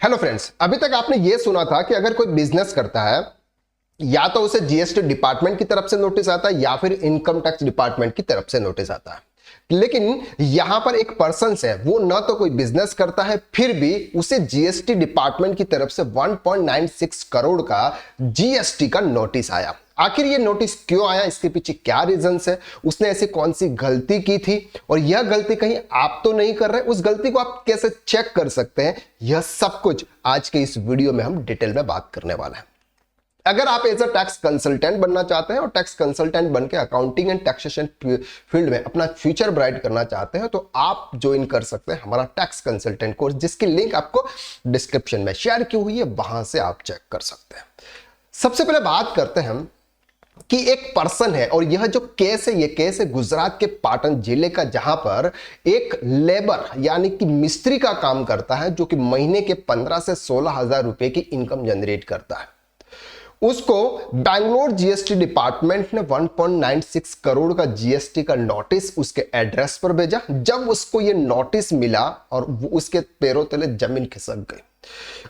Hello friends, अभी तक आपने यह सुना था कि अगर कोई बिजनेस करता है या तो उसे जीएसटी डिपार्टमेंट की तरफ से नोटिस आता है या फिर इनकम टैक्स डिपार्टमेंट की तरफ से नोटिस आता है। लेकिन यहां पर एक पर्सन है, वो ना तो कोई बिजनेस करता है, फिर भी उसे जीएसटी डिपार्टमेंट की तरफ से 1.96 करोड़ का जीएसटी का नोटिस आया। आखिर ये नोटिस क्यों आया, इसके पीछे क्या रीजंस है, उसने ऐसी कौन सी गलती की थी और यह गलती कहीं आप तो नहीं कर रहे, उस गलती को आप कैसे चेक कर सकते हैं, यह सब कुछ आज के इस वीडियो में हम डिटेल में बात करने वाले हैं। अगर आप एज अ टैक्स कंसल्टेंट बनना चाहते हैं और टैक्स कंसल्टेंट बनकर अकाउंटिंग एंड टैक्सेशन फील्ड में अपना फ्यूचर ब्राइट करना चाहते हैं तो आप ज्वाइन कर सकते हैं हमारा टैक्स कंसल्टेंट कोर्स, जिसकी लिंक आपको डिस्क्रिप्शन में शेयर की हुई है, वहां से आप चेक कर सकते हैं। सबसे पहले बात करते हैं हम कि एक पर्सन है और यह जो केस है, यह केस है गुजरात के पाटन जिले का, जहां पर एक लेबर यानी कि मिस्त्री का काम करता है जो कि महीने के 15 से 16 हजार रुपए की इनकम जनरेट करता है। उसको बैंगलोर जीएसटी डिपार्टमेंट ने 1.96 करोड़ का जीएसटी का नोटिस उसके एड्रेस पर भेजा। जब उसको यह नोटिस मिला और वो उसके पैरों तले जमीन खिसक गई।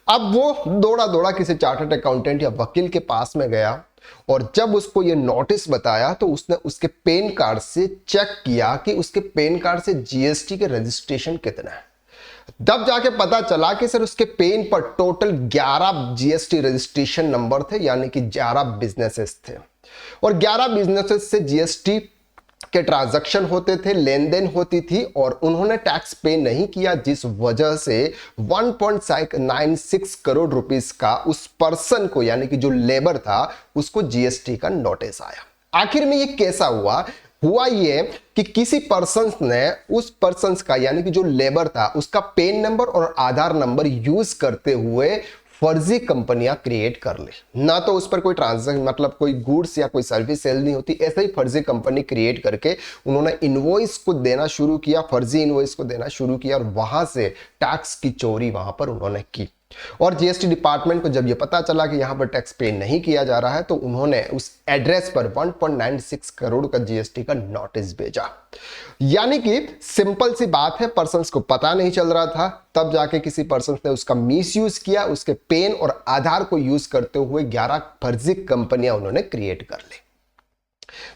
अब वो दौड़ा दौड़ा किसी चार्टर्ड अकाउंटेंट या वकील के पास में गया और जब उसको ये नोटिस बताया तो उसने उसके पैन कार्ड से चेक किया कि उसके पैन कार्ड से जीएसटी के रजिस्ट्रेशन कितना है। तब जाके पता चला कि सर उसके पेन पर टोटल 11 जीएसटी रजिस्ट्रेशन नंबर थे, यानी कि 11 बिजनेसेस थे और 11 बिजनेसेस से जीएसटी के ट्रांजैक्शन होते थे, लेन देन होती थी और उन्होंने टैक्स पे नहीं किया, जिस वजह से 1.96 करोड़ रुपीस का उस पर्सन को यानी कि जो लेबर था उसको जीएसटी का नोटिस आया। आखिर में ये कैसा हुआ ये कि किसी पर्सन ने उस पर्सन का यानी कि जो लेबर था उसका पेन नंबर और आधार नंबर यूज करते हुए फर्जी कंपनियां क्रिएट कर ली। ना तो उस पर कोई ट्रांजैक्शन मतलब कोई गुड्स या कोई सर्विस सेल नहीं होती, ऐसे ही फर्जी कंपनी क्रिएट करके उन्होंने इनवॉइस को देना शुरू किया, फर्जी इनवॉइस को देना शुरू किया और वहां से टैक्स की चोरी वहां पर उन्होंने की। और जीएसटी डिपार्टमेंट को जब यह पता चला कि यहां पर टैक्स पे नहीं किया जा रहा है तो उन्होंने उस एड्रेस पर 1.96 करोड़ का जीएसटी का नोटिस भेजा। यानी कि सिंपल सी बात है, पर्सन्स को पता नहीं चल रहा था, तब जाके किसी पर्सन ने उसका मिसयूज किया, उसके पेन और आधार को यूज करते हुए 11 फर्जी कंपनियां उन्होंने क्रिएट कर ली।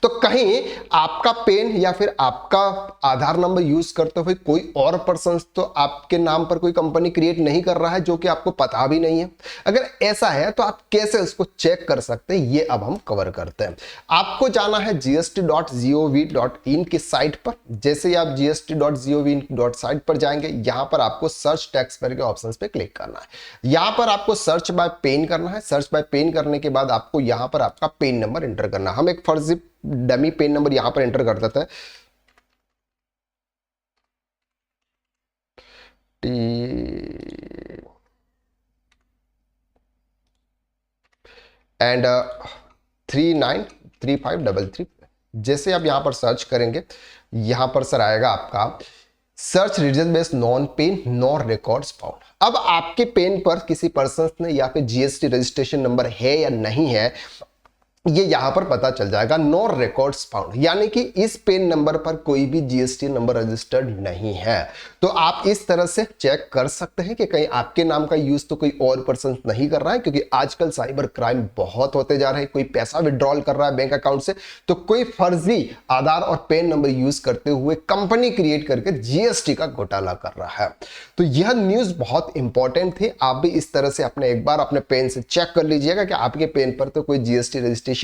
तो कहीं आपका पेन या फिर आपका आधार नंबर यूज करते हुए कोई और पर्सन तो आपके नाम पर कोई कंपनी क्रिएट नहीं कर रहा है जो कि आपको पता भी नहीं है। अगर ऐसा है तो आप कैसे उसको चेक कर सकते हैं, ये अब हम कवर करते हैं। आपको जाना है gst.gov.in की साइट पर। जैसे ही आप gst.gov.in साइट पर जाएंगे, यहां पर आपको सर्च टैक्स पेयर के ऑप्शन पे क्लिक करना है। यहां पर आपको सर्च बाय पेन करना है। सर्च बाय पेन करने के बाद आपको यहां पर आपका पेन नंबर एंटर करना है। हम एक फर्जी डमी पेन नंबर यहां पर एंटर कर देते हैं, एंड 393533। जैसे आप यहां पर सर्च करेंगे, यहां पर सर आएगा आपका search reason based non pen no records found. अब आपके पेन पर किसी पर्सन ने या फिर जीएसटी रजिस्ट्रेशन नंबर है या नहीं है, ये यहां पर पता चल जाएगा। नो रिकॉर्ड्स फाउंड यानी कि इस पेन नंबर पर कोई भी जीएसटी नंबर रजिस्टर्ड नहीं है। तो आप इस तरह से चेक कर सकते हैं कि कहीं आपके नाम का यूज तो कोई और पर्सन नहीं कर रहा है, क्योंकि आजकल साइबर क्राइम बहुत होते जा रहे हैं। कोई पैसा विड्रॉल कर रहा है बैंक अकाउंट से तो कोई फर्जी आधार और पेन नंबर यूज करते हुए कंपनी क्रिएट करके जीएसटी का घोटाला कर रहा है। तो यह न्यूज बहुत इंपॉर्टेंट थी। आप भी इस तरह से अपने एक बार अपने पेन से चेक कर लीजिएगा कि आपके पेन पर तो कोई जीएसटी रजिस्ट्रेशन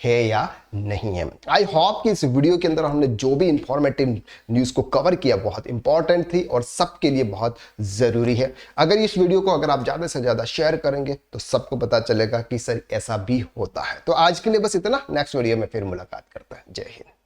है या नहीं है। आई होप कि इस वीडियो के अंदर हमने जो भी इंफॉर्मेटिव न्यूज को कवर किया बहुत इंपॉर्टेंट थी और सबके लिए बहुत जरूरी है। अगर इस वीडियो को अगर आप ज्यादा से ज्यादा शेयर करेंगे तो सबको पता चलेगा कि सर ऐसा भी होता है। तो आज के लिए बस इतना, नेक्स्ट वीडियो में फिर मुलाकात करते हैं। जय हिंद।